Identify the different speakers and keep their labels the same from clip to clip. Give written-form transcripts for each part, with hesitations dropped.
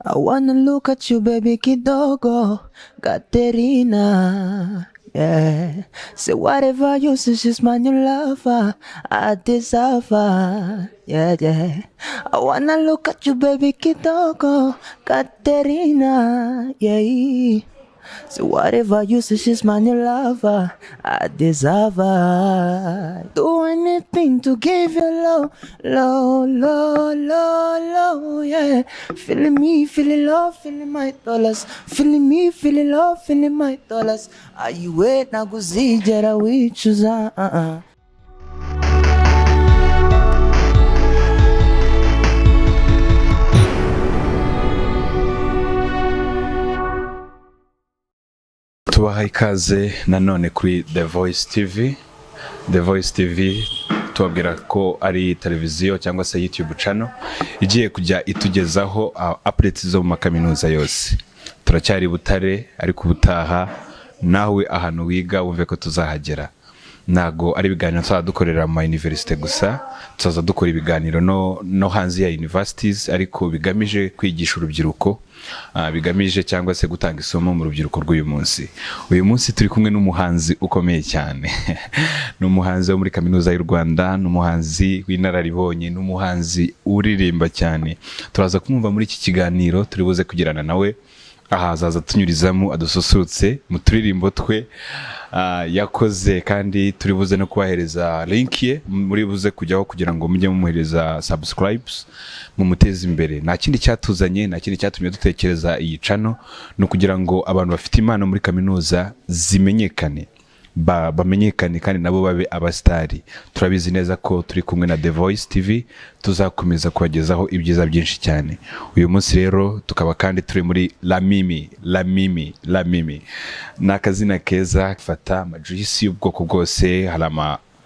Speaker 1: I wanna look at you, baby kidogo, Katerina. Yeah, say whatever you say, she's my new lover. I deserve her. Yeah, yeah. I wanna look at you, baby kidogo, Katerina. Yeah. So whatever you say, she's my new lover. I deserve her. Do anything to give you love, love, love, love, love, yeah. Feeling me, feeling love, feeling my dollars. Feeling me, feeling love, feeling my dollars. Are you wait now? Go see Jera Wifuza.
Speaker 2: Tubaha ikaze nanone kuri The Voice TV. The Voice TV tubabwira ko ari televiziyo cyangwa se YouTube channel igiye kujya itugezaho updates zo mu kaminuza yose. Turacyari Butare ariko ubutaha nawe ahantu wiga wumve ko tuzahagera. Nago ari ibiganiro twadukorera mu university gusa, tuzaza dukora ibiganiro no hanze ya universities ariko bigamije kwigisha urubyiruko, bigamije cyangwa se gutanga isomo mu rubyiruko rw'uyu munsi. Uyu munsi turi kumwe n'umuhanzi ukomeye cyane. N'umuhanzi wo muri Kaminuza y'u Rwanda, n'umuhanzi w'inararibonye, n'umuhanzi uririmba cyane. Turaza kumva muri iki kiganiro, turi buze kugirana nawe ahazaza tunyurizamo adususurutse mu turirimbo twe yakoze, kandi turi buze no kubahereza link ye muri buze kujyaho kugira ngo mujye mumuhereza subscribes mu muteza imbere. Nta kindi cyatuzanye, nta kindi cyatumye dutekereza iyi channel, no kugira ngo abantu bafite impano muri kaminuza zimenyekane, bamenyekane kandi nabo babe abastari. Turabizi neza ko turi kumwe na The Voice TV, tuzakomeza kubagezaho ibyiza byinshi cyane. Uyu munsi rero tukaba kandi turi muri La Mimi. Nakazina keza fata amajuisi y'ubwoko bwose,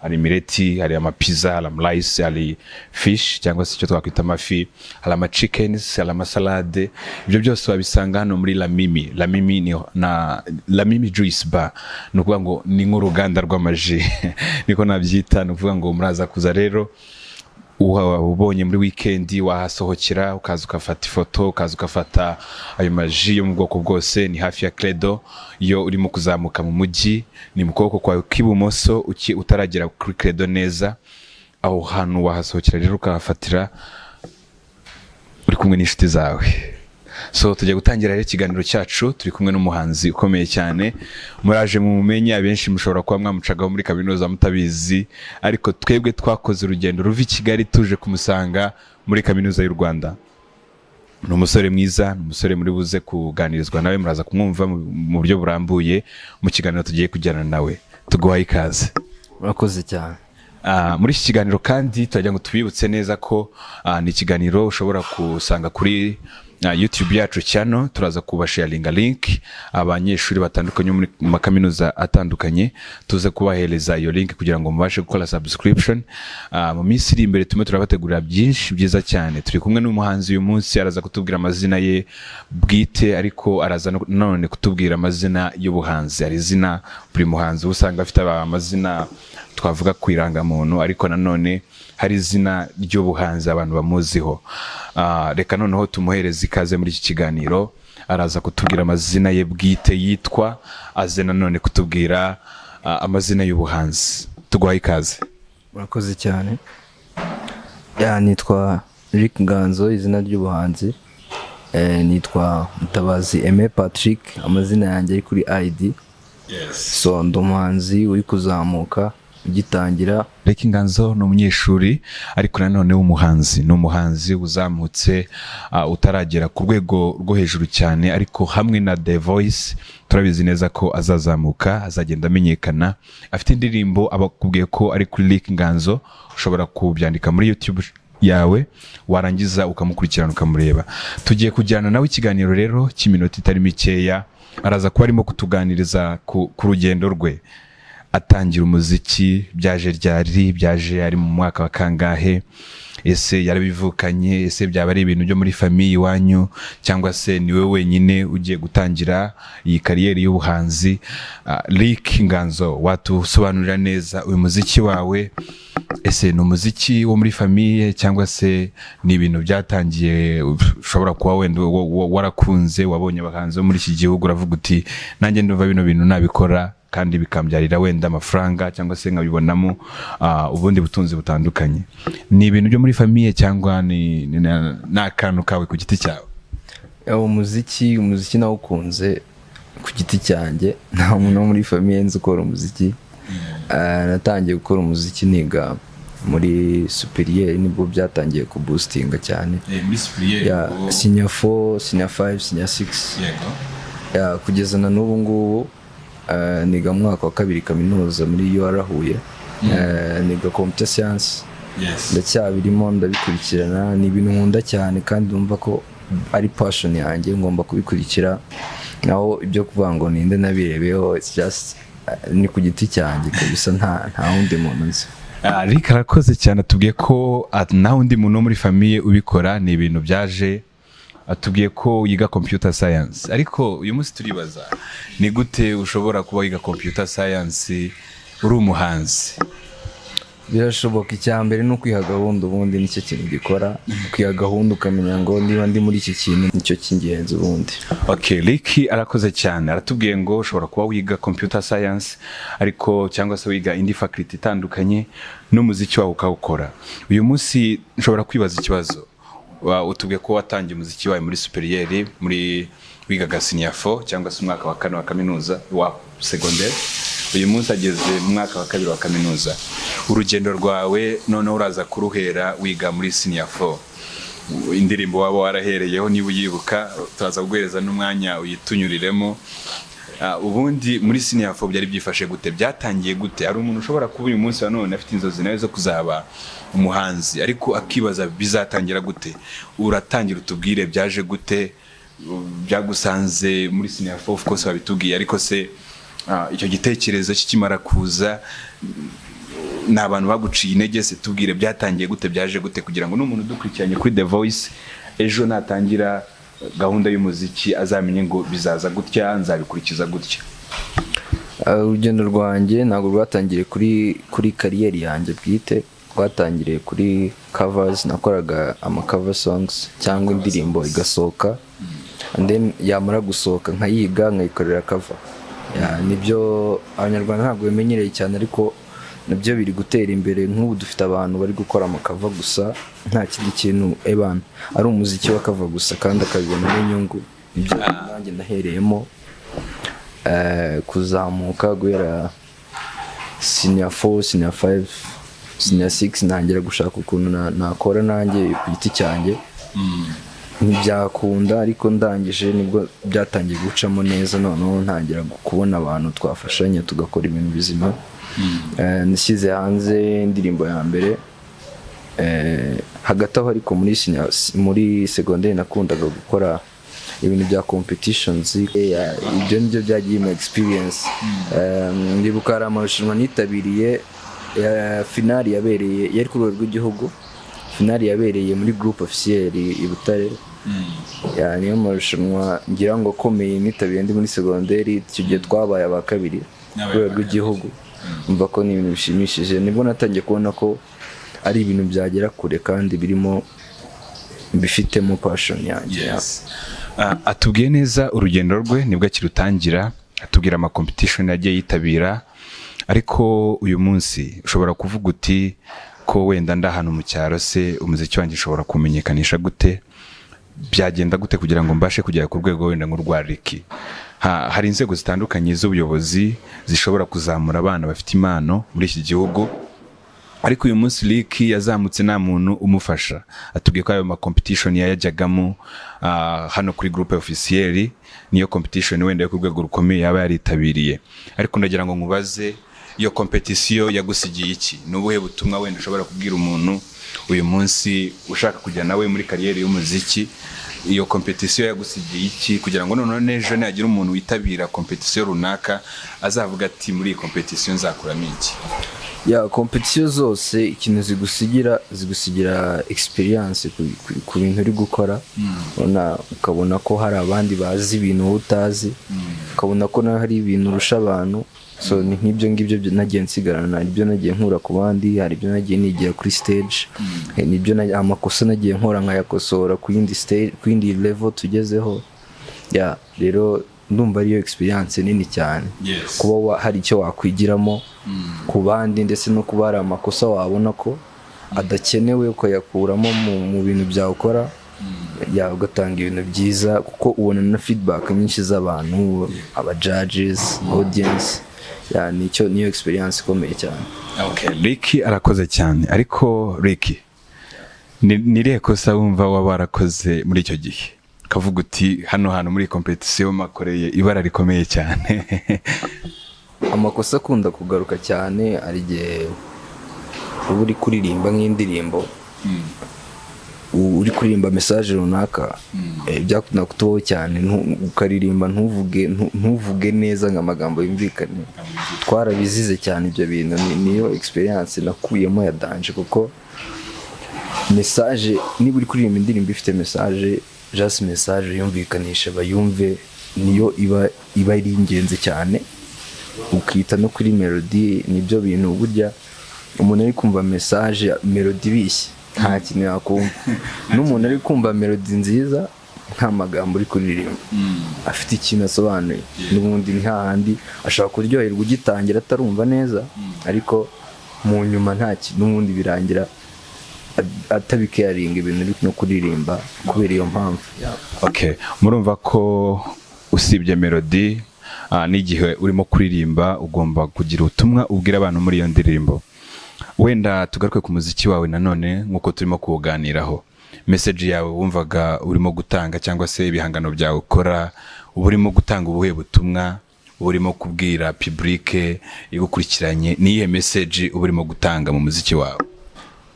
Speaker 2: hari mireti, hari amapizza, hari rice, hari fish cyangwa se icyo twakwita amafi, hari ama chickens, hari ama salade. Ibyo byose wabisanga hano muri La Mimi. La Mimi ni na La Mimi juice bar, no kuvuga ngo ni nk'uruganda rw'amaji. Niko nabyita, no kuvuga ngo muraza kuza rero ubonye muri weekend wahasohokera ukaza ukafata ifoto, ukaza ukafata ayo maji yo mu bwoko bwose. Ni hafi ya Credo, iyo urimo kuzamuka mu mujyi, ni mu kuboko kwa k'ibumoso utaragera kuri Credo neza. Aho hantu wahasohokera rero ukahafatira uri kumwe n'inshuti zawe. So tujya gutangira rero ikiganiro cyacu, turi kumwe n'umuhanzi ukomeye cyane. Muraje mu mumenye, abenshi mushobora kuba mwamucagaho muri Kaminuza mutabizi, ariko twebwe twakoze urugendo ruva i Kigali tuje kumusanga muri Kaminuza y'u Rwanda. Ni umusore mwiza, ni umusore muri buze kuganirizwa nawe, muraza kumwumva mu buryo burambuye mu kiganiro tugiye kujyana nawe. Tuguhaye ikaze.
Speaker 3: Murakoze cyane.
Speaker 2: Muri iki kiganiro kandi tujya ngo tubibutse neza ko ni ikiganiro ushobora kusanga kuri YouTube yacu channel. Turaza kubasharinga link abanyeshuri batandukanye muri makaminuza atandukanye, tuze kubahereza iyo link kugira ngo mubashe gukora subscription. Mu minsi iri imbere turabategurira byinshi byiza cyane. Turi kumwe n'umuhanzi uyu munsi, araza kutubwira amazina ye bwite, ariko araza none kutubwira amazina y'ubuhanzi. Ari izina buri muhanzi usanga afite amazina twavuga kwiranga muntu, ariko nanone hari izina ry'ubuhanzi abantu bamuziho. Reka noneho tumuhereze ikaze muri iki kiganiro. Araza kutubwira amazina ye bwite yitwa, aze nanone kutubwira amazina y'ubuhanzi. Tuguhaye ikaze.
Speaker 3: Murakoze cyane. Nitwa Rick Nganzo, izina ry'ubuhanzi. Nitwa Mutabazi Aime Patrick, amazina yanjye ari kuri ID.
Speaker 2: Yes.
Speaker 3: So ndumuhanzi uri kuzamuka ugitangira.
Speaker 2: Rick Nganzo ni umunyeshuri ariko nanone w'umuhanzi. Ni umuhanzi uzamutse, utaragera ku rwego rwo hejuru cyane, ariko hamwe na The Voice turabizi neza ko azazamuka, azagenda amenyekana. Afite indirimbo abakubwiye ko ari kuri Rick Nganzo, ushobora kubyandika muri YouTube yawe, warangiza ukamukurikirana ukamureba. Tugiye kujyana nawe ikiganiro rero cy'iminota itari mikeya. Araza kuba arimo kutuganiriza ku rugendo rwe, atangira umuziki, byaje ari mu mwaka wa kangahe, ese yarabivukanye, ese byaba ari ibintu byo muri famiye iwanyu, cyangwa se niwe wenyine ugiye gutangira iyi kariyeri y'ubuhanzi? Rick Nganzo, watusobanurira neza uyu muziki wawe, ese ni umuziki wo muri famiye cyangwa se ni ibintu byatangiye ushobora kuba wenda warakunze, wabonye abahanzi bo muri iki gihugu uravuga uti nanjye ndumva bino bintu nabikora kandi bikambyarira wenda amafaranga cyangwa se nkabibonamo ubundi butunzi butandukanye? Ni ibintu byo muri famiye cyangwa ni akantu kawe ku giti cyawe?
Speaker 3: Umuziki nawukunze ku giti cyanjye, nta muntu wo muri famiye nzi ukora umuziki. Natangiye gukora umuziki niga muri superieur, nibwo byatangiye ku boostinga cyane.
Speaker 2: Muri superieur
Speaker 3: senior 4, senior 5, senior 6. Yego. Kugeza na n'ubu ngubu niga mu mwaka wa 2 Kaminuza muri Huye. Niga computer science. Ndacyabirimo ndabikurikirana, ni ibintu nkunda cyane kandi ndumva ko ari passion yanjye, ngomba kubikurikira. Naho ibyo kuvuga ngo ninde nabirebeho, it's just ni ku giti cyanjye kabisa, nta wundi muntu nzi.
Speaker 2: Rick arakoze cyane, atubwiye ko nta wundi muntu muri famiye ubikora, ni ibintu byaje. Atubwiye ko yiga computer science, ariko uyu munsi turibaza ni gute ushobora kuba yiga computer science uri umuhanzi?
Speaker 3: Birashoboka. Icyambere ni ukwiha gahunda, ubundi nicyo kintu gikora. Ukwiha gahunda ukamenya ngo niba ndi muri iki kintu nicyo cy'ingenzi ubundi.
Speaker 2: Okay, Rick arakoze cyane, aratubwiye ngo ushobora kuba wiga computer science ariko cyangwa se wiga indi faculty itandukanye n'umuziki wawe ukawukora. Uyu munsi nshobora kwibaza ikibazo, utubwiye ko watangiye umuziki wawe muri superieur, muri wigaga senior 4 cyangwa se umwaka wa 4 wa kaminuza wa secondaire. Uyu munsi ageze mu mwaka wa 2 wa kaminuza. Urugendo rwawe none uraza kuruhera wiga muri senior 4. Indirimbo waba warahereyeho niba uyibuka, turaza kuguhereza n'umwanya uyitunyuriremo. Ubundi muri senior 4 byari byifashe gute, byatangiye gute? Ari umuntu ushobora kuba uyu munsi none afite inzozi nawe zo kuzaba umuhanzi ariko akibaza bizatangira gute? Uratangira utubwire byaje gute, byagusanze muri senior 4? Of course wabitubwiye, ariko se icyo gitekerezo kikimara kuza ni abantu baguciye intege? Se tubwire byatangiye gute, byaje gute, kugira ngo n'umuntu udukurikiranye kuri The Voice ejo natangira gahunda y'umuziki azamenye ngo bizaza gutya, nzabikurikiza gutya.
Speaker 3: Urugendo rwanjye ntabwo rwatangiriye kuri kariyeri yanjye bwite, rwatangiriye kuri covers. Nakoraga cover songs cyangwa indirimbo igasohoka, and then yamara gusohoka nkayiga nkayikorera cover. Nibyo abanyarwanda ntabwo bimenyereye cyane, ariko nabyo biri gutera imbere. Nk'ubu dufite abantu bari gukora amakava gusa, nta kindi kintu ari umuziki wa cover gusa kandi akabibona n'inyungu. Ibyo nanjye nahereyemo kuzamuka guhera senior 4, senior 5, senior 6, ntangira gushaka ukuntu nakora nanjye ku giti cyanjye. Ntibyakunda, ariko ndangije nibwo byatangiye gucamo neza, noneho ntangira kubona abantu twafashanya tugakora ibintu bizima. Nashyize hanze indirimbo ya mbere. Hagati aho ariko muri secondaire nakundaga gukora ibintu bya competitions. Ibyo nibyo byagiye mu experience. Ndibuka hari amarushanwa nitabiriye, finali yabereye yari ku rwego rw'igihugu. Finali yabereye muri groupe officielle i Butare. Niyo marushanwa ngira ngo komeye nitabiriye ndi muri secondaire. Icyo gihe twabaye aba kabiri ku rwego rw'igihugu. Mva ko ni ibintu bishimishije. Nibwo natangiye kubona ko ari ibintu byagera kure kandi birimo bifitemo passion yanjye.
Speaker 2: Atubwiye neza urugendo rwe nibwo akirutangira, atubwira ama competition yagiye yitabira. Ariko uyu munsi ushobora kuvuga uti ko wenda ndahano mu cyaro, se umuziki wanjye ushobora kumenyekanisha gute, byagenda gute kugira ngo mbashe kugera ku rwego wenda nk'urwa Rick? Hari inzego zitandukanye z'ubuyobozi zishobora kuzamura abana bafite impano muri iki gihugu, ariko uyu munsi Rick yazamutse nta muntu umufasha. Atubwiye ko ayo ma competition yajyagamo hano kuri groupe officielle, niyo competition wenda yo ku rwego rukomeye yaba yaritabiriye. Ariko ndagira ngo nkubaze, iyo competition yagusigiye iki? Nubuhe butumwa wenda ushobora kubwira umuntu uyu munsi ushaka kujya nawe muri kariyeri y'umuziki? Iyo competition yagusigiye iki kugira ngo none nejo nagira umuntu witabira competition runaka azavuga ati muri iyi competition nzakuramo iki?
Speaker 3: ya competition zose ikintu zigusigira experience ku bintu uri gukora, ukabona ko hari abandi bazi ibintu wowe utazi, ukabona ko nawe hari ibintu urusha abantu. So ni nk'ibyo ngibyo nagiye nsigarana, ibyo nagiye nkura ku bandi, hari ibyo nagiye nigira kuri stage, nibyo amakosa nagiye nkora nkayakosora ku yindi stage, ku yindi level tugezeho. Ya rero ndumva ariyo experience nini cyane, kuba hari icyo wakwigiramo ku bandi, ndetse no kuba hari amakosa wabona ko adakenewe ukayakuramo mu bintu byawe ukora, ya ugatanga ibintu byiza, kuko ubona na feedback nyinshi z'abantu, aba judges, audience. Ya niyo experience ikomeye cyane.
Speaker 2: Okay, Ricky arakoze cyane. Ariko Ricky, ni irihe kosa wumva waba warakoze muri icyo gihe kavuga uti hano hantu muri competition makoreye ibara rikomeye cyane?
Speaker 3: Amakosa akunda kugaruka cyane ari igihe uba uri kuririmba nk'indirimbo, uri kuririmba message runaka, byakunda kutubaho cyane, ukaririmba ntuvuge neza nk'amagambo yumvikane. Twarabizize cyane ibyo bintu, niyo experience nakuyemo ya danger, kuko message niba uri kuririmba indirimbo ifite message, just message yumvikanisha bayumve, niyo iba ari ingenzi cyane. Ukita no kuri melody, nibyo bintu burya umuntu ari kumva message melody bishye nta kintu yakumva. N'umuntu ari kumva melody nziza nta magambo uri kuririmba, afite ikintu asobanuye, n'ubundi nahandi ashaka kuryoherwa ugitangira atarumva neza, ariko mu nyuma nta kintu, n'ubundi birangira atabikaringa ibintu uri no kuririmba kubera iyo mpamvu.
Speaker 2: Okay, murumva ko usibye melody n'igihe urimo kuririmba ugomba kugira ubutumwa ubwira abantu muri iyo ndirimbo. Wenda tugaruke ku muziki wawe nanone nkuko turimo kuganiraho, message yawe wumvaga urimo gutanga, cyangwa se ibihangano byawe ukora, urimo gutanga ubuhe butumwa, urimo kubwira public igukurikiranye, niye message urimo gutanga mu muziki wawe?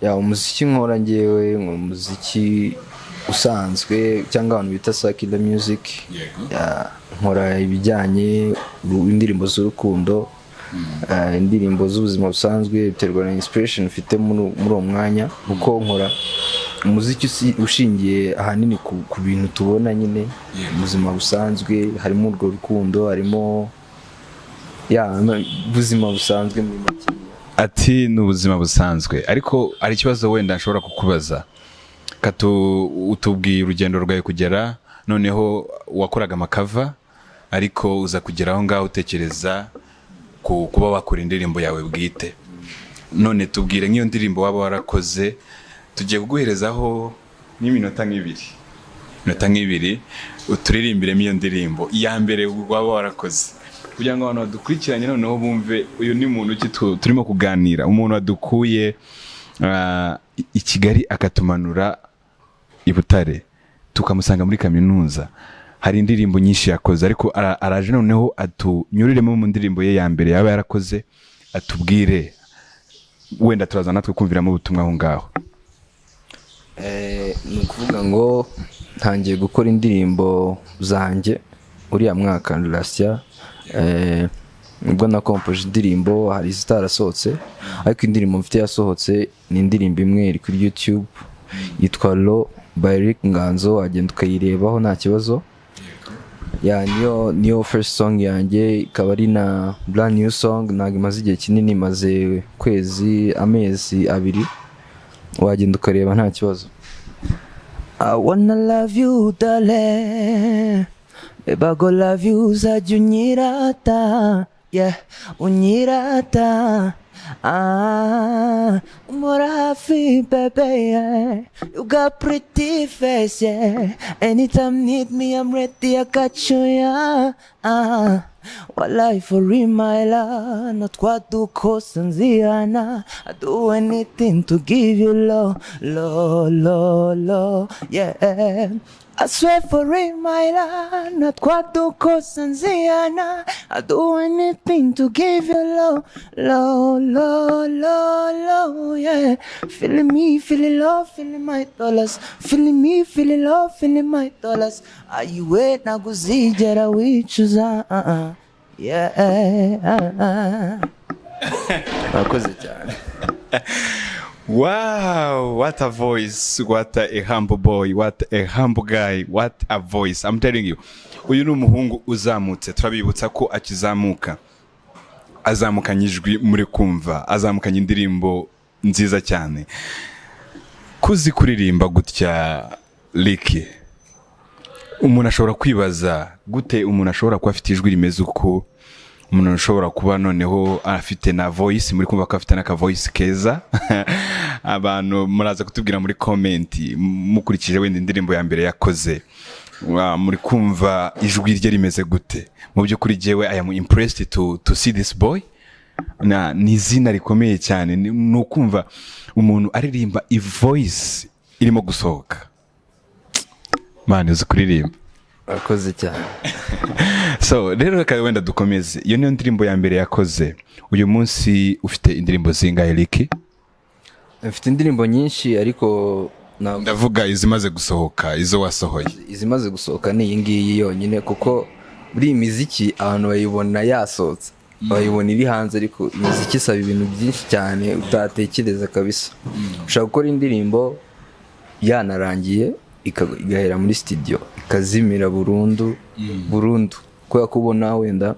Speaker 3: Ya umuziki nkora ngewe umuziki usanzwe cyangwa abantu bita secular music. Ya nkora ibijyanye indirimbo z'urukundo, indirimbo z'ubuzima busanzwe, biterwa na inspiration ufite muri uwo mwanya, kuko nkora umuziki ushingiye ahanini ku bintu tubona nyine ubuzima busanzwe, harimo urwo rukundo, harimo ubuzima busanzwe muri make.
Speaker 2: Ati n'ubuzima busanzwe, ariko ari ikibazo wenda nshobora kukubaza. Utubwiye urugendo rwawe kugera noneho wakoraga amakava, ariko uza kugera aho ngaho utekereza kuba wakora indirimbo yawe bwite. None tubwire nk'iyo ndirimbo waba warakoze, tugiye kuguherezaho n'iminota nk'ibiri uturirimbiremo iyo ndirimbo ya mbere waba warakoze, kugira ngo abantu badukurikiranye noneho bumve uyu ni muntu ki turimo kuganira, umuntu wadukuye i Kigali akatumanura i Butare tukamusanga muri Kaminuza. Hari indirimbo nyinshi yakoze, ariko araje noneho atunyuriremo mu ndirimbo ye ya mbere yaba yarakoze, atubwire, wenda turaza natwe kumviramo ubutumwa aho ngaho.
Speaker 3: Ni ukuvuga ngo ntangiye gukora indirimbo zanjye uriya mwaka last year. Ubwo nakompoje indirimbo hari zitarasohotse, ariko indirimbo mfite yasohotse ni indirimbo imwe iri kuri YouTube yitwa Lo by Rick Nganzo, wagenda ukayirebaho nta kibazo. Ya niyo first song yanjye, ikaba ari na brand new song, ntabwo imaze igihe kinini, imaze amezi 2, wagenda ukareba nta kibazo.
Speaker 1: I wanna love you darling, baby I go love you, uzajya unyirata, yeah, unyirata, umura hafi baby, yeah. You got pretty face, yeah. Anytime need me I'm ready, I got you, yeah. Wallahi for real my love, not kwadukosa nzihana, I do anything to give you love, yeah. I swear for real my love, not kwadukosa nzihana, I do anything to give you love, yeah. Feeling me, feeling love, feeling my dollars, feeling me, feeling love, feeling my dollars. Are you wait na kuzijera wicuza, yeah.
Speaker 3: Murakoze cyane.
Speaker 2: Wow, what a voice, what a humble boy, what a humble guy, what a voice. I'm telling you, uyu ni umuhungu uzamutse. Turabibutsa ko akizamuka azamukanye ijwi muri kumva, azamukanye indirimbo nziza cyane. Kuzi kuririmba gutya Ricky, umuntu ashobora kwibaza gute umuntu ashobora kuba afite ijwi rimeze uko, umuntu ashobora kuba noneho afite na voice, muri kumva ko afite n'aka voice keza. Abantu muraza kutubwira muri comment mukurikije wenda indirimbo ya mbere yakoze, muri kumva ijwi rye rimeze gute. Mu by'ukuri jewe I am impressed to see this boy. Ni izina rikomeye cyane, ni ukumva umuntu aririmba voice irimo gusohoka. Mani uzi kuririmba.
Speaker 3: Murakoze cyane.
Speaker 2: So rero reka wenda dukomeze. Iyo niyo ndirimbo ya mbere yakoze. Uyu munsi ufite indirimbo zingahe Ricky?
Speaker 3: Mfite indirimbo nyinshi ariko
Speaker 2: ndavuga izimaze gusohoka, izo wasohoye.
Speaker 3: Izimaze gusohoka ni iyi ngiyi yonyine, kuko muri imiziki abantu bayibona yasohotse, bayibona iri hanze, ariko imiziki isaba ibintu byinshi cyane utatekereza kabisa. Ushaka gukora indirimbo yanarangiye igahera muri studio ikazimira burundu kubera ko ubona wenda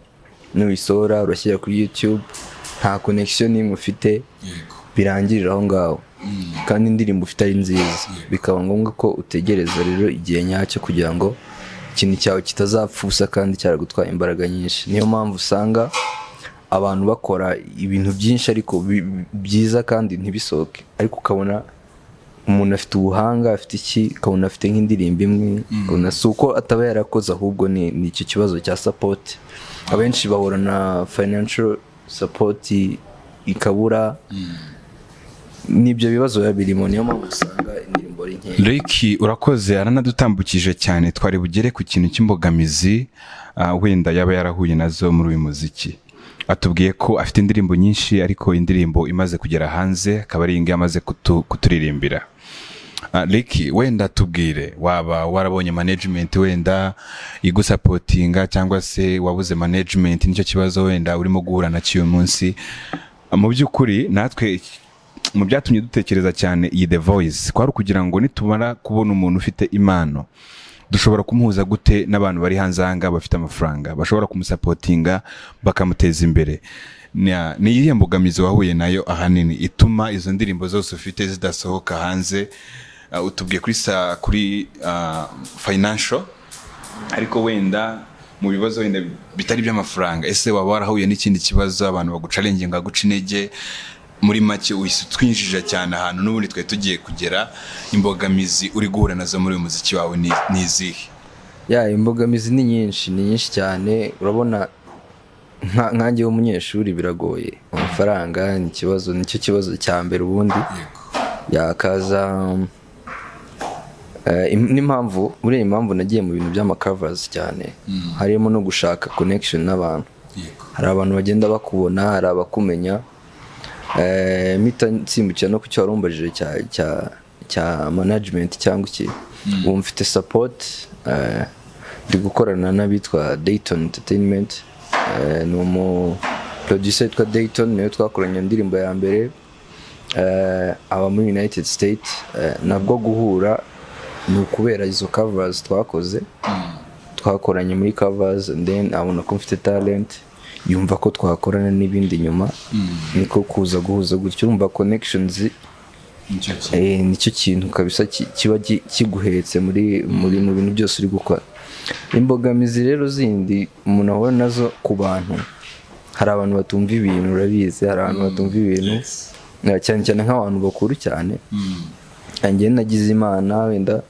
Speaker 3: nuyisohora urashyira kuri YouTube nta connection n'imwe ufite, birangirira aho ngaho. Kandi indirimbo ufite ari nziza, bikaba ngombwa ko utegereza rero igihe nyacyo kugira ngo ikintu cyawe kitazapfusa kandi cyaragutwaye imbaraga nyinshi. Niyo mpamvu usanga abantu bakora ibintu byinshi ariko byiza kandi ntibisohoke, ariko ukabona umuntu afite ubuhanga, afite iki, ukabona afite nk'indirimbo imwe, ukabona si uko ataba yarakoze, ahubwo ni icyo kibazo cya support. Abenshi bahura na financial support ikabura, nibyo bibazo biba birimo, niyo mpamvu usanga indirimbo ari nkeya.
Speaker 2: Ricky urakoze, aranadutambukije cyane. Twari bugere ku kintu cy'imbogamizi wenda yaba yarahuye nazo muri uyu muziki. Atubwiye ko afite indirimbo nyinshi, ariko indirimbo imaze kugera hanze akaba ari ingi amaze kuturirimbira. Ricky, wenda tubwire, waba warabonye management wenda igusupportinga cyangwa se wabuze management? Nicyo kibazo wenda urimo guhura na cyo uyu munsi. Mu by'ukuri natwe mu byatumye dutekereza cyane iyi The Voice kwari kugira ngo nitumara kubona umuntu ufite impano, dushobora kumuhuza gute n'abantu bari hanze hanga bafite amafaranga bashobora kumusupportinga bakamuteza imbere. Ni iyihe mbogamizi wahuye nayo ahanini ituma izo ndirimbo zose ufite zidasohoka hanze? Utubwiye kuri financial, ariko wenda mu bibazo wenda bitari by'amafaranga, ese waba warahuye n'ikindi kibazo abantu bagucalenginga guca intege? Muri make twinjije cyane ahantu n'ubundi twe tugiye kugera, imbogamizi uri guhura nazo muri uyu muziki wawe ni izihe?
Speaker 3: Imbogamizi ni nyinshi cyane. Urabona nkanjye w'umunyeshuri biragoye, amafaranga ni ikibazo, nicyo kibazo cya mbere. Ubundi yakaza n'impamvu, muri iyi mpamvu nagiye mu bintu by'amacovers cyane, harimo no gushaka connection n'abantu. Hari abantu bagenda bakubona, hari abakumenya. Mita nsimbukira no ku cyo warumbajije cya management cyangwa iki. Ubu mfite support, ndi gukorana n'abitwa Dayton Entertainment, ni umu producer witwa Dayton, niwe twakoranye indirimbo ya mbere, aba muri United States. Nabwo guhura ni ukubera izo covers twakoranye muri covers, and then abona ko mfite talent, yumva ko twakorana n'ibindi nyuma, niko kuza guhuza gutyo. Urumva connections nicyo kintu kabisa kiba kiguhetse muri mu bintu byose uri gukora. Imbogamizi rero zindi umuntu ahura nazo ku bantu, hari abantu batumva ibintu, urabizi, hari abantu batumva ibintu cyane nk'abantu bakuru cyane. Njye nagize imana, wenda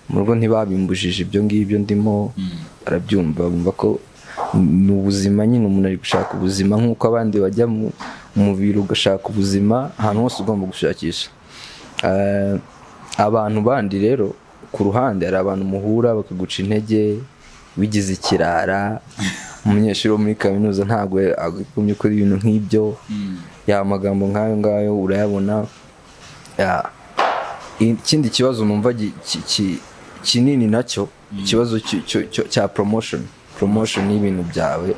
Speaker 3: mu rugo ntibabimbujije ibyo ngibyo ndimo, arabyumva, bumva ko ni ubuzima nyine, umuntu ari gushaka ubuzima nk'uko abandi bajya mu mubiri ugashaka ubuzima, ahantu hose ugomba gushakisha. Abantu bandi rero ku ruhande, hari abantu muhura bakaguca intege, wigize ikirara, umunyeshuri wo muri kaminuza ntabwo agumye kuri ibintu nk'ibyo, ya magambo nk'ayo ngayo urayabona. Ikindi kibazo numva kinini nacyo, ikibazo cya promotion y'ibintu byawe.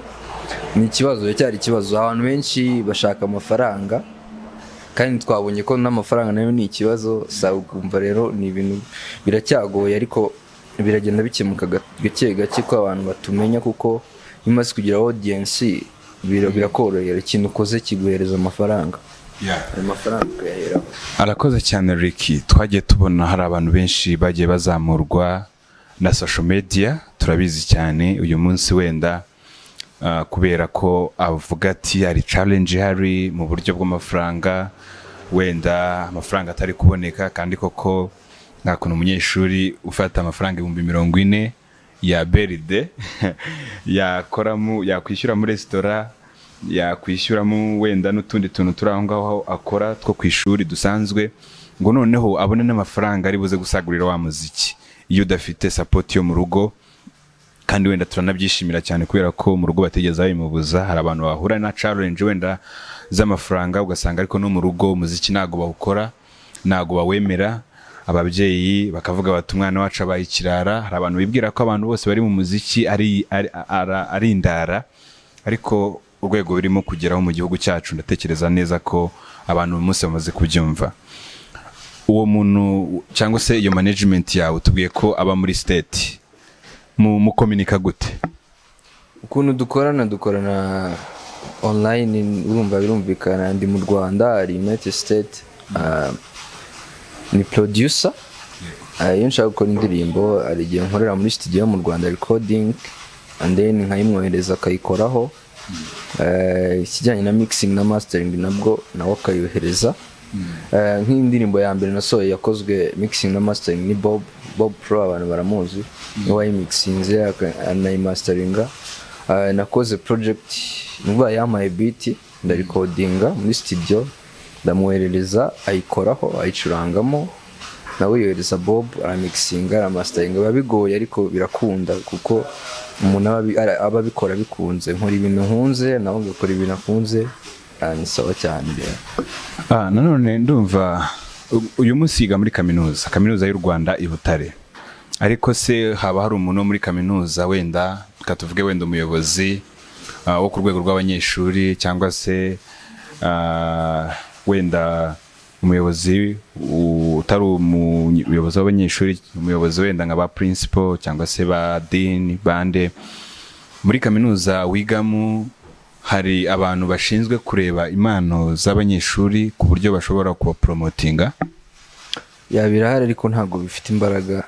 Speaker 3: ni ikibazo, cyari ikibazo. Abantu benshi bashaka amafaranga kandi twabonye ko n'amafaranga nayo ni ikibazo. Kumva rero ni ibintu biracyagoye, ariko biragenda bikemuka gake gake ko abantu batumenya, kuko bimaze kugira audience birakorohera. Ikintu ukoze kiguhereza amafaranga, amafaranga ukayaheraho.
Speaker 2: Arakoze cyane Ricky. Twagiye tubona hari abantu benshi bagiye bazamurwa na social media, turabizi cyane uyu munsi wenda kubera ko avuga ati hari challenge hari mu buryo bw'amafaranga, wenda amafaranga atari kuboneka, kandi koko nta kuntu umunyeshuri ufata amafaranga 40,000 ya beride yakoramo, yakwishyura muri restaurant, yakwishyuramo wenda n'utundi tuntu turi aho ngaho akora two ku ishuri dusanzwe, ngo noneho abone n'amafaranga ari buze gusagurira wa muziki iyo udafite support yo mu rugo. Kandi wenda turanabyishimira cyane kubera ko mu rugo bategeza babimubuza. Hari abantu bahura na challenge wenda z'amafaranga, ugasanga ariko no mu rugo umuziki nago bawukora, nago bawemera. Ababyeyi bakavuga bati umwana wacu abaye ikirara. Hari abantu bibwira ko abantu bose bari mu muziki ari indara, ariko urwego birimo kugeraho mu gihugu cyacu ndatekereza neza ko abantu umunsi bamaze kubyumva. Uwo muntu cyangwa se iyo management yawe tubwiye ko aba muri state, mu komunika gute?
Speaker 3: Ukuntu dukorana online, urumva birumvikana. Ndi mu Rwanda, ari United States, ni producer. Iyo nshaka gukora indirimbo hari igihe nkorera muri studio mu Rwanda recording, and then nkayimwohereza akayikoraho. Ikijyanye na mixing na mastering nabwo nawe akayohereza. Nk'indirimbo ya mbere nasohoye yakozwe mixing na mastering ni Bob Pro, abantu baramuzi, niwe yayimixinze anayimasteringa. Nakoze project nuba yamaye beat, ndarecordinga muri studio, ndamwoherereza ayikoraho, ayicurangamo, nawe yohereza Bob, aramixinga, aramasteringa. Biba bigoye ariko birakunda, kuko umuntu aba abikora bikunze. Nkora ibintu nkunze, nawe ngakora ibintu akunze, ni sawa cyane.
Speaker 2: Nanone ndumva uyu munsi yiga muri Kaminuza y'u Rwanda i Butare, ariko se haba hari umuntu muri Kaminuza wenda katuvuge wenda umuyobozi wo ku rwego rw'abanyeshuri, cyangwa se wenda umuyobozi utari umuyobozi w'abanyeshuri, umuyobozi wenda nka ba principal cyangwa se ba dean bande muri Kaminuza wigamo, hari abantu bashinzwe kureba impano z'abanyeshuri ku buryo bashobora kuba promotinga?
Speaker 3: Birahari, ariko ntabwo bifite imbaraga.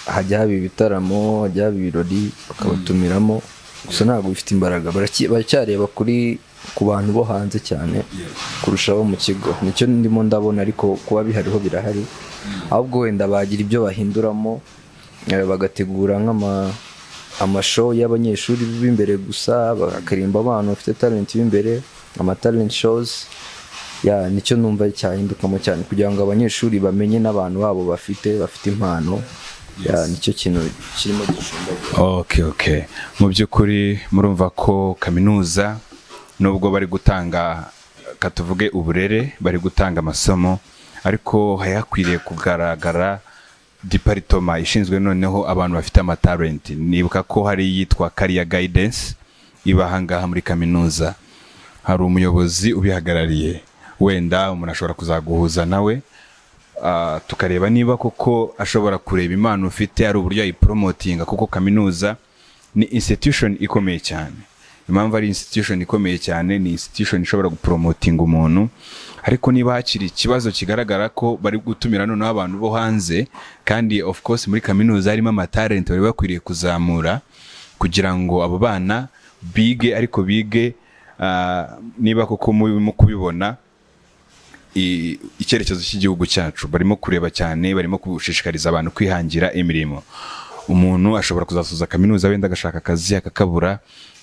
Speaker 3: Hajya haba ibitaramo, hajya haba ibirori bakabatumiramo, gusa ntabwo bifite imbaraga. Baracyareba ku bantu bo hanze cyane kurushaho mu kigo. Nicyo ndimo ndabona, ariko kuba bihariho birahari. Ahubwo wenda bagira ibyo bahinduramo, bagategura amashow y'abanyeshuri b'imbere gusa, bakarimba abantu bafite talent b'imbere, talent shows. Nicyo numva cyahindukamo cyane, kugira ngo abanyeshuri bamenye n'abantu babo bafite impano. Nicyo kintu kirimo gishumba.
Speaker 2: Okay. Mu by'ukuri murumva ko Kaminuza nubwo bari gutanga katuvuge uburere, bari gutanga amasomo, ariko hayakwiriye kugaragara department ishinzwe noneho abantu bafite amatalent. Nibuka ko hari yitwa career guidance ibahangaha muri Kaminuza. Hari umuyobozi ubihagarariye, wenda umuntu ashobora kuzaguhuza nawe, tukareba niba koko ashobora kureba impano ufite ari uburyo ayipromotinga, kuko Kaminuza ni institution ikomeye cyane. Impamvu ari institution ikomeye cyane, ni institution ishobora gupromotinga umuntu. Ariko niba hakiri ikibazo kigaragara ko bari gutumira noneho abantu bo hanze, kandi of course muri Kaminuza harimo amatalent bari bakwiriye kuzamura kugira ngo abo bana bige, ariko bige niba koko mu kubibona icyerekezo cy'igihugu cyacu. Barimo kureba cyane, barimo gushishikariza abantu kwihangira imirimo. Umuntu ashobora kuzasoza Kaminuza wenda agashaka akazi akakabura,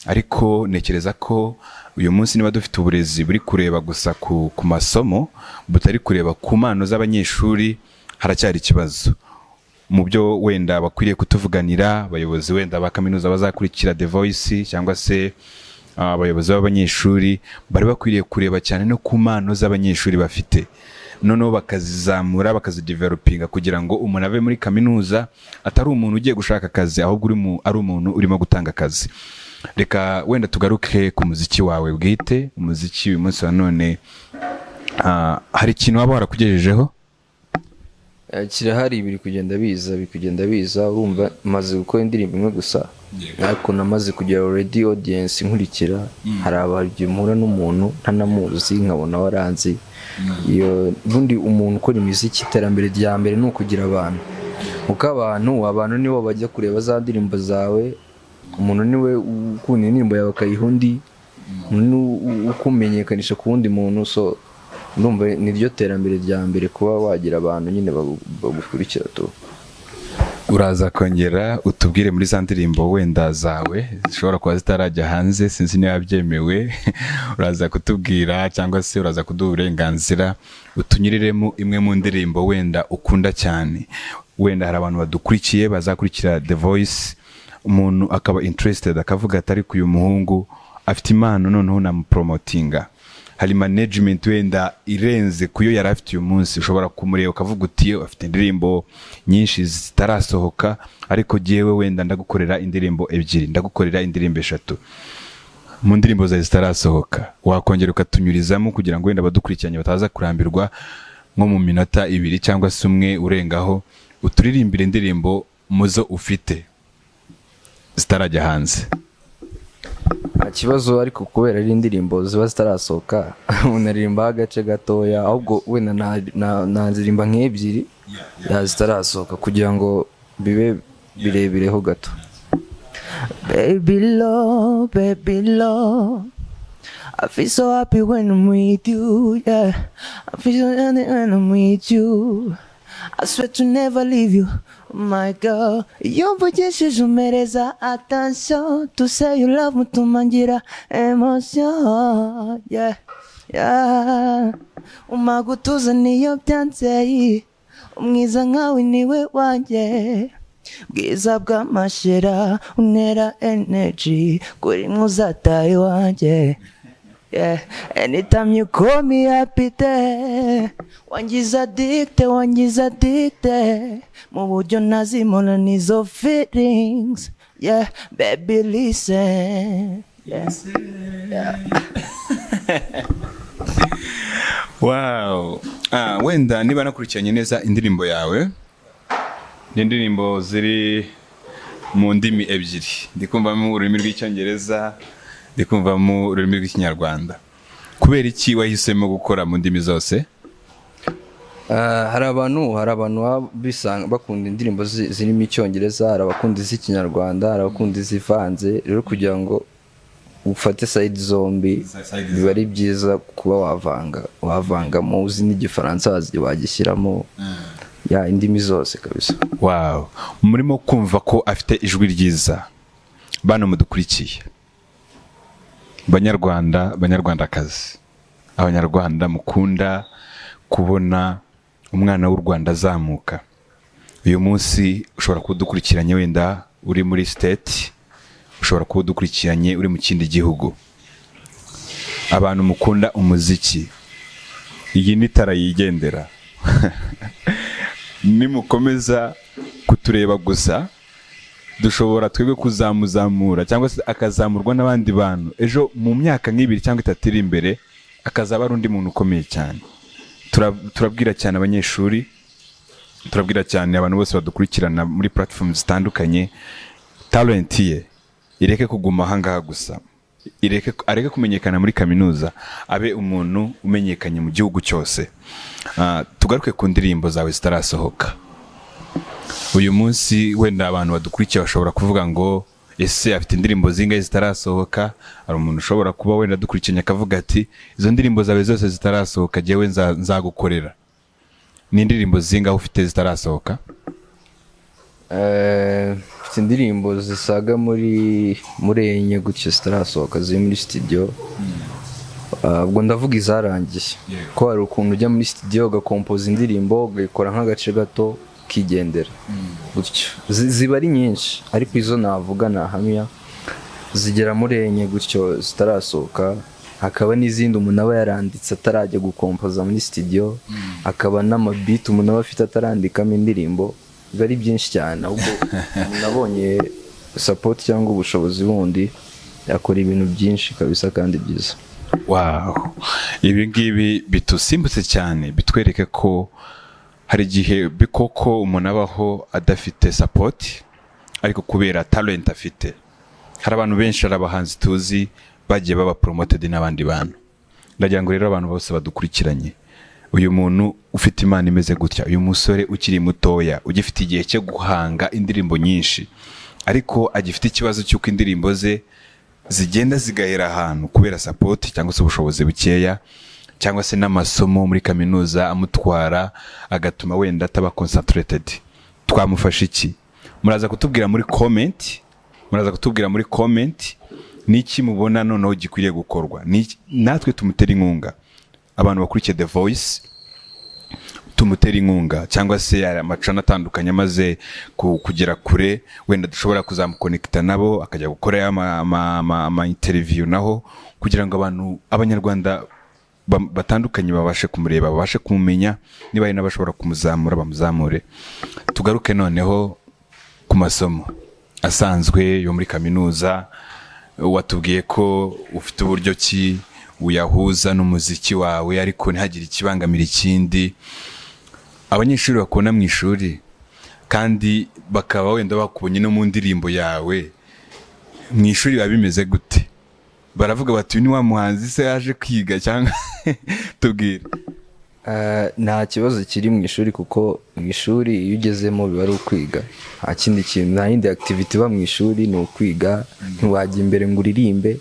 Speaker 2: ariko nekereza ko uyu munsi niba dufite uburezi buri kureba gusa ku masomo, butari kureba ku mpano z'abanyeshuri, haracyari ikibazo. Mu byo wenda bakwiriye kutuvuganira abayobozi wenda ba Kaminuza bazakurikira The Voice, cyangwa se abayobozi b'abanyeshuri, bari bakwiriye kureba cyane no ku mpano z'abanyeshuri bafite, noneho bakazizamura, bakazidevelopinga, kugira ngo umuntu ave muri Kaminuza atari umuntu ugiye gushaka akazi, ahubwo ari umuntu urimo gutanga akazi. reka wenda tugaruke ku muziki wawe bwite. Umuziki uyu munsi wa none hari ikintu waba warakugejejeho?
Speaker 3: Kirahari, biri kugenda biza. Urumva maze gukora indirimbo imwe gusa, ariko namaze kugira already audience nkurikira. Hari abagiye mpura n'umuntu ntanamuzi nkabona waranzi. Iyo bundi umuntu ukora imiziki, iterambere rya mbere ni ukugira abantu, uko abantu nibo bajya kureba za ndirimbo zawe. Umuntu niwe ukunda indirimbo yawe akayiha undi, ukumenyekanisha ku wundi muntu. So ndumva niryo terambere rya mbere, kuba wagira abantu nyine bagukurikira tu.
Speaker 2: Uraza kongera utubwire muri za ndirimbo wenda zawe zishobora kuba zitarajya hanze, sinzi niba byemewe, uraza kutubwira cyangwa se uraza kuduha uburenganzira utunyuriremo imwe mu ndirimbo wenda ukunda cyane. Wenda hari abantu badukurikiye bazakurikira The Voice, umuntu akaba interested akavuga ati ariko uyu muhungu afite impano, noneho namupromotinga. Hari management wenda irenze kuyo yari afite uyu munsi, ushobora kumureba ukavuga uti afite indirimbo nyinshi zitarasohoka, ariko jewe wenda ndagukorera indirimbo 2, ndagukorera indirimbo 3 mu ndirimbo zawe zitarasohoka. Wakongera ukatunyurizamo kugira ngo wenda badukurikiranye bataza kurambirwa nko mu minota 2 cyangwa se 1 urengaho, uturirimbire indirimbo muzo ufite zitarajya hanze.
Speaker 3: Kibazo ariko kubera ari indirimbo ziba zitarasohoka, unaririmba agace gatoya, ahubwo wenda nazirimba nk'ebyiri zitarasohoka kugira ngo bibe birebireho gato.
Speaker 1: Baby love, I feel so happy when I'm with you, yeah. I feel so happy when I'm with you. I swear to never leave you, my girl. Yumvugishije umereza attention. To say you love me tumangira emotion, yeah, yeah. Umagutuza niyo byanze, umwiza nkawe niwe wanjye. Bwiza bw'amashira unera energy, kuri mwuzataye wanjye. Yeah, anytime you call me happy day. Wangiza addicted, mu buryo nazimona nizo feelings. Yeah, baby listen. Yeah. Yeah.
Speaker 2: Wow. Wenda niba nakurikiranye neza indirimbo yawe, ni indirimbo ziri mu ndimi 2. Ndikumvamo ururimi rw'icyongereza, ndikumvamo ururimi rw'ikinyarwanda. Kubera iki wahisemo gukora mu ndimi zose?
Speaker 3: Hari abantu bisanga bakunda indirimbo zirimo icyongereza, hari abakunda iz'ikinyarwanda, hari abakunda izivanze. Rero kugira ngo ufate side zombi biba ari byiza kuba wavangamo uzi n'igifaransa wagishyiramo, ya indimi zose kabisa.
Speaker 2: Wow. Murimo kumva ko afite ijwi ryiza. Bano mudukurikiye, banyarwandakazi, abanyarwanda mukunda kubona umwana w'u Rwanda azamuka. Uyu munsi ushobora kudukurikiranye wenda uri muri state, ushobora kudukurikiranye uri mu kindi gihugu. Abantu mukunda umuziki, iyi ni tara yigendera. Nimukomeza kutureba gusa, dushobora twebwe kuzamuzamura cyangwa se akazamurwa n'abandi bantu. Ejo mu myaka nk'ibiri cyangwa 3 iri imbere akazaba ari undi muntu ukomeye cyane. Turabwira cyane abanyeshuri, turabwira cyane abantu bose badukurikirana muri platforms zitandukanye, talent ye ireke kuguma ahangaha gusa, areke kumenyekana muri kaminuza, abe umuntu umenyekanye mu gihugu cyose. Tugaruke ku ndirimbo zawe zitarasohoka. Uyu munsi wenda abantu badukurikiye bashobora kuvuga ngo ese afite indirimbo zingahe zitarasohoka. Hari umuntu ushobora kuba wenda dukurikiranye akavuga ati izo ndirimbo zawe zose zitarasohoka jewe nzagukorera. Ni indirimbo zingahe ufite zitarasohoka?
Speaker 3: Mfite indirimbo zisaga muri enye gutyo zitarasohoka ziri muri studio. Ubwo ndavuga izarangiye, ko hari ukuntu ujya muri studio ugakompoza indirimbo ugakora nk'agace gato kigendera gutyo. Ziba ari nyinshi, ariko izo navuga nahamya zigera muri enye gutyo zitarasohoka. Hakaba n'izindi umuntu aba yaranditse atarajya gukompoza muri studio, hakaba n'amabeat umuntu aba afite atarandikamo indirimbo. Biba ari byinshi cyane, ahubwo nabonye support cyangwa ubushobozi bundi yakora ibintu byinshi kabisa kandi byiza.
Speaker 2: Wow, ibi ngibi bitusimbutse cyane, bitwereke ko hari igihe bikoko umuntu abaho adafite support, ariko kubera talent afite. Hari abantu benshi, ari abahanzi tuzi bagiye baba promoted n'abandi bantu. Ndagira ngo rero abantu bose badukurikiranye, uyu muntu ufite imana imeze gutya, uyu musore ukiri mutoya ugifite igihe cyo guhanga indirimbo nyinshi, ariko agifite ikibazo cy'uko indirimbo ze zigenda zigahera ahantu kubera support cyangwa se ubushobozi bukeya, cyangwa se n'amasomo muri kaminuza amutwara agatuma wenda ataba concentrated. Twamufasha iki? Muraza kutubwira muri comment niki mubona noneho gikwiriye gukorwa, natwe tumutera inkunga. Abantu bakurikiye The Voice tumutera inkunga, cyangwa se amacana atandukanye amaze kugera kure, wenda dushobora kuzamukonekita nabo akajya gukora ama interview naho, kugira ngo abanyarwanda batandukanye babashe kumureba, babashe kumumenya, niba ari n'abashobora kumuzamura bamuzamure. Tugaruke noneho ku masomo asanzwe yo muri kaminuza. Watubwiye ko ufite uburyo ki uyahuza n'umuziki wawe, ariko ntihagire ikibangamira ikindi. Abanyeshuri bakubona mu ishuri kandi bakaba wenda bakubonye no mu ndirimbo yawe, mu ishuri biba bimeze gute? Baravuga bati ni wa muhanzi se yaje kwiga cyangwa tubwire.
Speaker 3: Nta kibazo kiri mu ishuri, kuko mu ishuri iyo ugezemo biba ari ukwiga, nta kindi kintu, nta yindi activity iba mu ishuri, ni ukwiga. Ntiwajya imbere ngo uririmbe,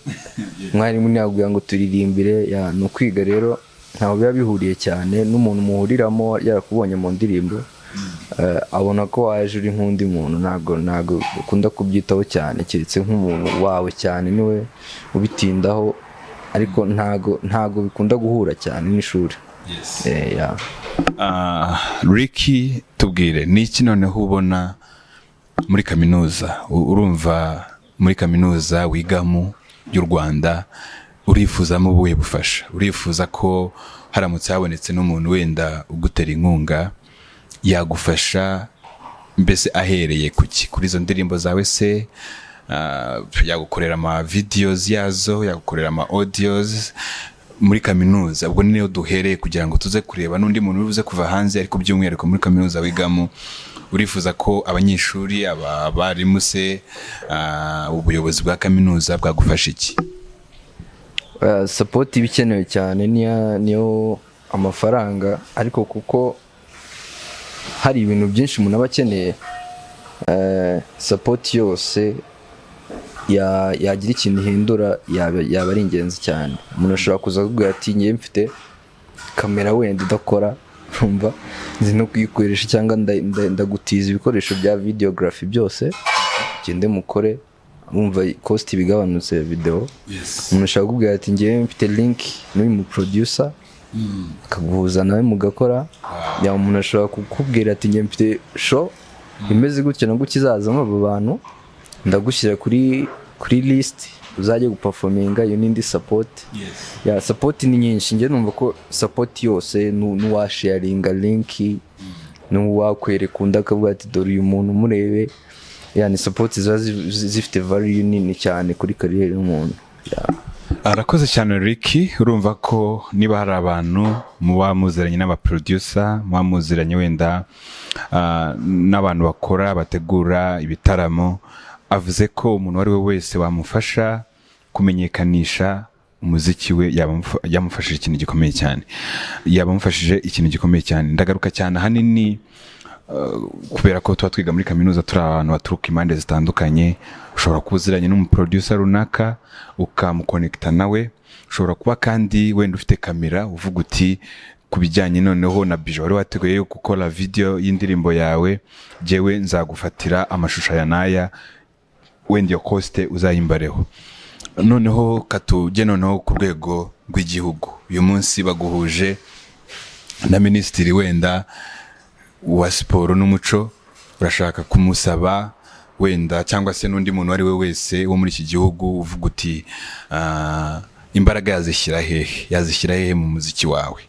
Speaker 3: mwarimu ntiyabwira ngo turirimbire, ni ukwiga. Rero ntaho biba bihuriye cyane n'umuntu muhuriramo yarakubonye mu ndirimbo, abona ko waje uri nk'undi muntu. Ntago ukunda kubyitaho cyane, keretse nk'umuntu wawe cyane niwe ubitindaho, ariko ntago bikunda guhura cyane n'ishuri.
Speaker 2: Yes.
Speaker 3: Yeah.
Speaker 2: Ricky, tubwire niki noneho ubona muri kaminuza? Urumva muri kaminuza wigamo y'u Rwanda, urifuzamo ubuhe bufasha? Urifuza ko haramutse habonetse n'umuntu wenda ugutera inkunga yagufasha, mbese ahereye kuki? Kuri izo ndirimbo zawe se, yagukorera ama videos yazo, yagukorera ama audios muri kaminuza? Ubwo niyo duhereye kugira ngo tuze kureba n'undi muntu ubuze kuva hanze, ariko byumwihariko muri kaminuza wigamo urifuza ko abanyeshuri, abarimu se, ubuyobozi bwa kaminuza bwagufasha iki?
Speaker 3: Support ibikenewe cyane niyo amafaranga, ariko kuko hari ibintu byinshi umuntu aba akeneye, support yose yagira ikintu ihindura yaba ari ingenzi cyane. Umuntu ashobora kuza kuvuga ati ngiye mfite kamera wenda idakora, urumva nzi no kuyikoresha, cyangwa ndagutiza ibikoresho bya videography byose, gende mukore, umva cost bigabanutse video. Umuntu ashobora kuvuga ati ngiye mfite link n'uyu mu producer, akaguhuza nawe mugakora. Umuntu ashobora kukubwira ati ngiye mfite show imeze gutya no gukizazamo abo bantu, ndagushyira kuri list uzajya guperforminga. Iyo n'indi support. Support ni nyinshi. Nge numva ko support yose n'uwasharinga link, n'uwakwereka undi akavuga ati dore uyu muntu murebe, ni support ziba zifite value nini cyane kuri career y'umuntu.
Speaker 2: Arakoze cyane Ricky. Urumva ko niba hari abantu muba muziranye n'abaproducer, muba muziranye wenda n'abantu bakora bategura ibitaramo, avuze ko umuntu wari we wese wamufasha kumenyekanisha umuziki we yamufashije ikintu gikomeye cyane, yabamufashije ikintu gikomeye cyane. Ndagaruka cyane hanini kubera ko tuba twiga muri kaminuza, turi abantu baturuka impande zitandukanye. Ushobora kuba uziranye n'umuproducer runaka ukamukonekita nawe, ushobora kuba kandi wenda ufite kamera uvuga uti ku bijyanye noneho na bijo wari wateguye yo gukora video y'indirimbo yawe, jewe nzagufatira amashusho ya naya, wenda iyo cost uzayimbareho. Noneho katujye noneho ku rwego rw'igihugu, uyu munsi baguhuje na minisitiri wenda wa siporo n'umuco, urashaka kumusaba wenda, cyangwa se n'undi muntu wari we wese wo muri iki gihugu, uvuga uti imbaraga yazishyira hehe mu muziki wawe?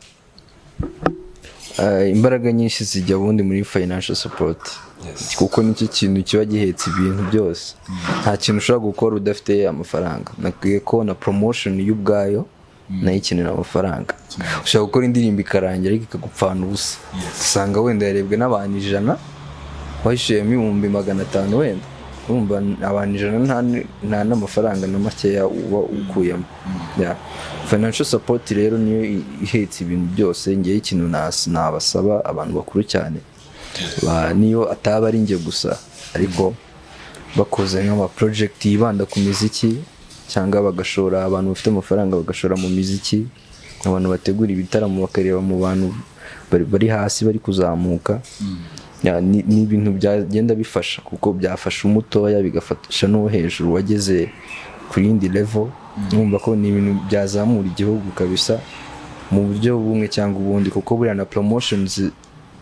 Speaker 3: imbaraga nyinshi zijya ubundi muri financial support, kuko nicyo kintu kiba gihetse ibintu byose. Nta kintu ushobora gukora udafite amafaranga. Nakwiye ko na promotion y'ubwayo nayo ikenera amafaranga. Ushobora gukora indirimbo ikarangira ariko ikagupfana ubusa, usanga wenda yarebwe n'abantu 100 wahishiyemo 500 wenda, urumva abantu 100 nta n'amafaranga na makeya uba ukuyemo. Financial support rero niyo ihetse ibintu byose. Ngiye ikintu nabasaba abantu bakuru cyane, niyo ataba ari nge gusa, ariko bakoze nk'ama project yibanda ku muziki, cyangwa bagashora abantu bafite amafaranga bagashora mu muziki, abantu bategura ibitaramo bakareba mu bantu bari hasi bari kuzamuka. Ni ibintu byagenda bifasha, kuko byafasha umutoya bigafasha no hejuru wageze ku yindi level. Numva ko ni ibintu byazamura igihugu kabisa mu buryo bumwe cyangwa ubundi, kuko buriya na promotions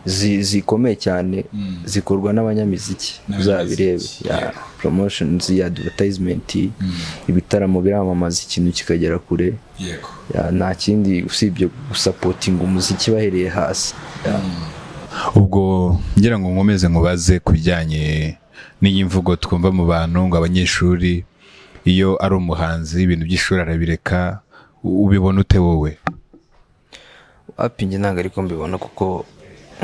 Speaker 3: zikomeye cyane zikorwa n'abanyamiziki. Uzabirebe promotions ya advertisement, ibitaramo biramamaza ikintu kikagera kure. Nta kindi usibye gusupporting umuziki bahereye hasi.
Speaker 2: Ubwo ngira ngo nkomeze nkubaze kubijyanye n'iyimvugo twumva mu bantu ngo abanyeshuri iyo ari umuhanzi ibintu by'ishuri arabireka, ubibona ute wowe?
Speaker 3: Apinge ntabwo ariko mbibona, kuko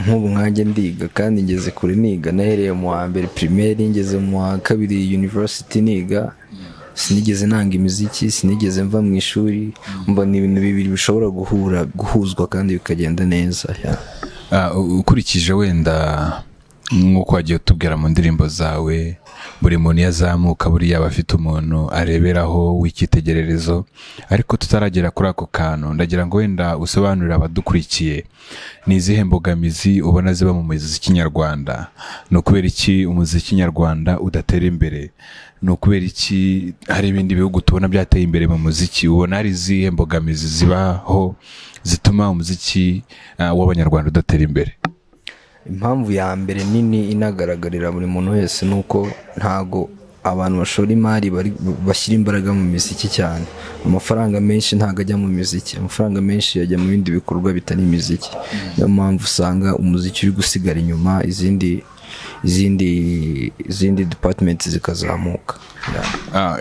Speaker 3: nk'ubu nkanjye ndiga kandi ngeze kure niga. Nahereye mu wa mbere primaire, ngeze mu wa kabiri university niga. Sinigeze nanga imiziki, sinigeze mva mu ishuri. Mbona ibintu bibiri bishobora guhuzwa kandi bikagenda neza.
Speaker 2: Ukurikije wenda nk'uko wagiye utubwira mu ndirimbo zawe, buri muntu yazamuka buriya aba afite umuntu areberaho w'icyitegererezo, ariko tutaragera kuri ako kantu ndagira ngo wenda usobanurire abadukurikiye ni izihe mbogamizi ubona ziba mu muziki nyarwanda. Ni ukubera iki umuziki nyarwanda udatera imbere? Ni ukubera iki hari ibindi bihugu tubona byateye imbere mu muziki? Ubona hari izihe mbogamizi zibaho zituma umuziki w'abanyarwanda udatera imbere?
Speaker 3: Impamvu ya mbere nini inagaragarira buri muntu wese nuko ntago abantu bashora imari bashyira imbaraga mu muziki cyane. Amafaranga menshi ntago ajya mu muziki, amafaranga menshi yajya mu bindi bikorwa bitari imiziki. Niyo mpamvu usanga umuziki uri gusigara inyuma, izindi departments zikazamuka.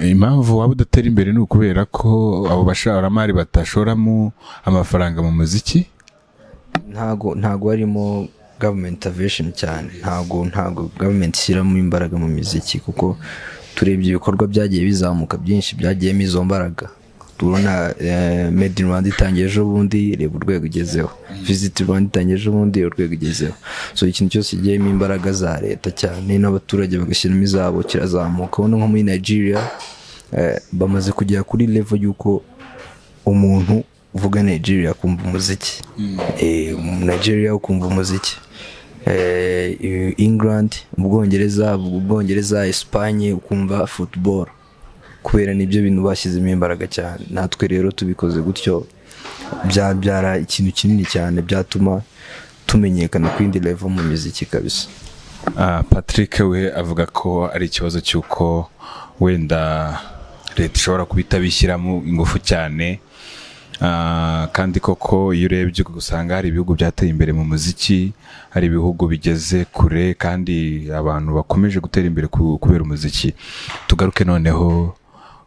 Speaker 2: Impamvu waba udatera imbere ni ukubera ko abo bashoramari batashoramo amafaranga mu muziki?
Speaker 3: Ntago harimo government intervention cyane. Ntago government ishyiramo imbaraga mu muziki, kuko turebye ibikorwa byagiye bizamuka byinshi byagiyemo izo mbaraga. Tubona Made in Rwanda itangiye ejo bundi, reba urwego igezeho. Visit Rwanda itangiye ejo bundi, urwego igezeho. So ikintu cyose kigiyemo imbaraga za leta cyane n'abaturage bagashyiramo izabo kirazamuka. Ubona nko muri Nigeria bamaze kugera kuri level y'uko umuntu uvuga Nigeria kumva umuziki, Nigeria ukumva umuziki, England, Ubwongereza, Espagne ukumva football, kubera nibyo bintu bashyizemo imbaraga cyane. Natwe rero tubikoze gutyo byabyara ikintu kinini cyane, byatuma tumenyekana ku yindi level mu muziki kabisa.
Speaker 2: Patrick we avuga ko ari ikibazo cy'uko wenda leta ishobora kubitabishyiramo ingufu cyane. Kandi koko iyo urebye usanga hari ibihugu byateye imbere mu muziki, hari ibihugu bigeze kure, kandi abantu bakomeje gutera imbere kubera umuziki. Tugaruke noneho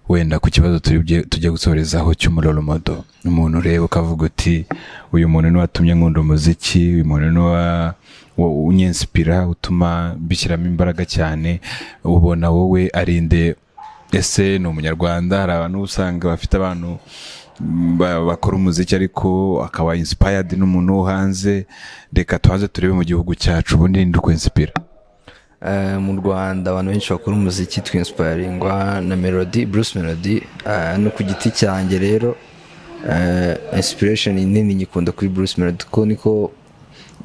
Speaker 2: wenda ku kibazo tujye gusorezaho cy'umuroromodo. Umuntu ureba ukavuga uti uyu muntu niwe watumye nkunda umuziki, uyu muntu niwe unyenspira, utuma bishyiramo imbaraga cyane. Ubona wowe arinde? Ese ni umunyarwanda? Hari abantu usanga bafite abantu bakora umuziki ariko akaba inspired n'umuntu wo hanze. Reka tuhaze turebe mu gihugu cyacu, ubundi ndi kwinspira.
Speaker 3: Mu Rwanda abantu benshi bakora umuziki twinspiringwa na Melody, Bruce Melody. No ku giti cyanjye rero inspiration nini nyikunda kuri Bruce Melody, ko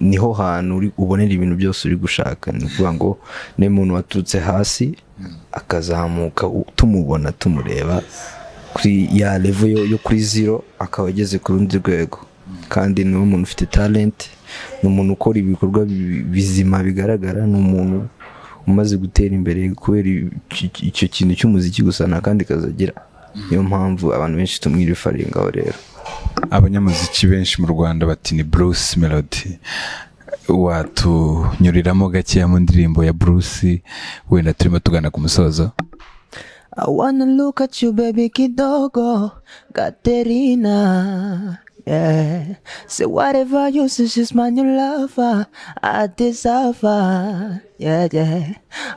Speaker 3: niho hantu ubonera ibintu byose uri gushaka. Ni kuvuga ngo ni umuntu waturutse hasi akazamuka, tumubona tumureba kuri ya level yo kuri zero akaba ageze ku rundi rwego. Kandi ni umuntu ufite talent, ni umuntu ukora ibikorwa bizima bigaragara, ni umuntu umaze gutera imbere kubera icyo kintu cy'umuziki gusa nta kandi kazagira. Niyo mpamvu abantu benshi tumwirifaringaho rero.
Speaker 2: abanyamuziki benshi mu Rwanda bati ni Bruce Melody, watunyuriramo gakeya mu ndirimbo ya Bruce wenda turimo tugana ku musozo?
Speaker 1: I wanna look at you baby kidogo Katerina, yeah. Say whatever you say, she's my new lover, I deserve her, yeah, yeah.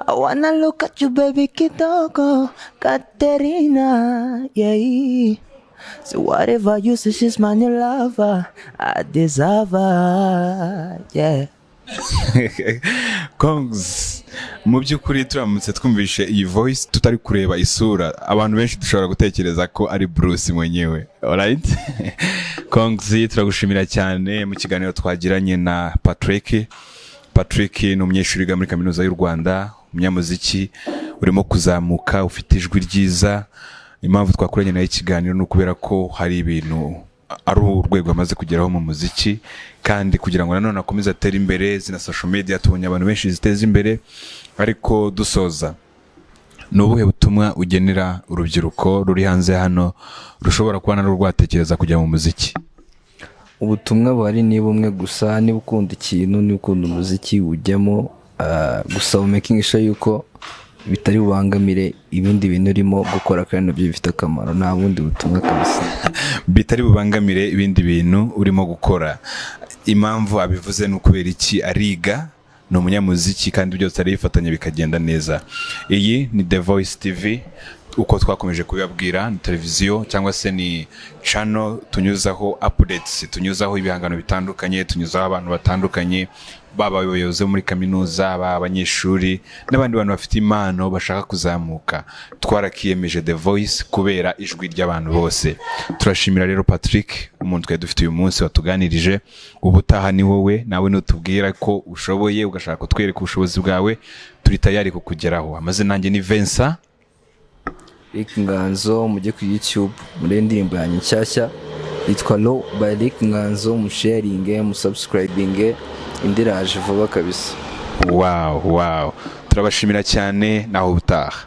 Speaker 1: I wanna look at you baby kidogo Katerina, yeah. So whatever you say, she's my new lover, I deserve her, yeah.
Speaker 2: Kongs, mu by'ukuri turamutse twumvishe iyi voice tutari kureba isura, abantu benshi dushobora gutekereza ko ari Bruce mwenyewe. Alright? Kongs, turagushimira cyane mu kiganiro twagiranye na Patrick. Patrick ni umunyeshuri wiga muri Kaminuza y'u Rwanda, umunyamuziki urimo kuzamuka, ufite ijwi ryiza. Impamvu twakoranye nayo ikiganiro ni ukubera ko hari ibintu ari urwego amaze kugeraho mu muziki, kandi kugira ngo nanone akomeze atera imbere zina social media tubonye abantu benshi ziteza imbere. Ariko dusoza, ni ubuhe butumwa ugenera urubyiruko ruri hanze hano rushobora kuba narwo rwatekereza kujya mu muziki?
Speaker 3: Ubutumwa buhari ni bumwe gusa, niba ukunda ikintu, niba ukunda umuziki ujyamo, gusa making sure yuko bitari bubangamire ibindi bintu urimo gukora kandi nabyo bifite akamaro. Nta bundi butumwa kabisa.
Speaker 2: Bitari bubangamire ibindi bintu urimo gukora. Impamvu abivuze ni ukubera iki? Ariga, ni umunyamuziki kandi byose arifatanya bikagenda neza. Iyi ni The Voice TV, uko twakomeje kubibabwira, ni televiziyo cyangwa se ni channel tunyuzaho updates, tunyuzaho ibihangano bitandukanye, tunyuzaho abantu batandukanye, baba abayobozi muri kaminuza, baba abanyeshuri n'abandi bantu bafite impano bashaka kuzamuka. Twarakiyemeje The Voice kubera ijwi ry'abantu bose. Turashimira rero Patrick, umuntu twari dufite uyu munsi watuganirije. Ubutaha ni wowe, nawe nutubwira ko ushoboye ugashaka kutwereka ubushobozi bwawe, turi tayari kukugeraho. Amaze nanjye ni Vincent
Speaker 3: Rick Nganzo, mujye ku YouTube muri indirimbo yanjye nshyashya yitwa Low by Rick Nganzo, musharinge, musubscribinge, indiraje vuba kabisa.
Speaker 2: Wow, turabashimira cyane, naho ubutaha.